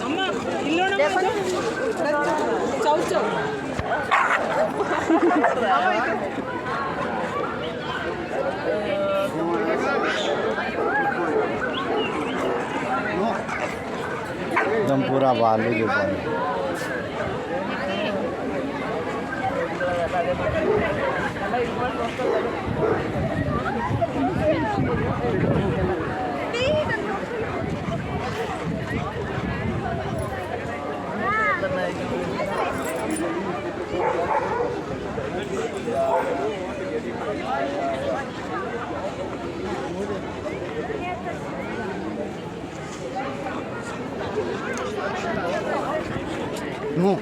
అమ్మ ఇల్లోనే చౌ చౌ एकदम पूरा बालू के पानी No.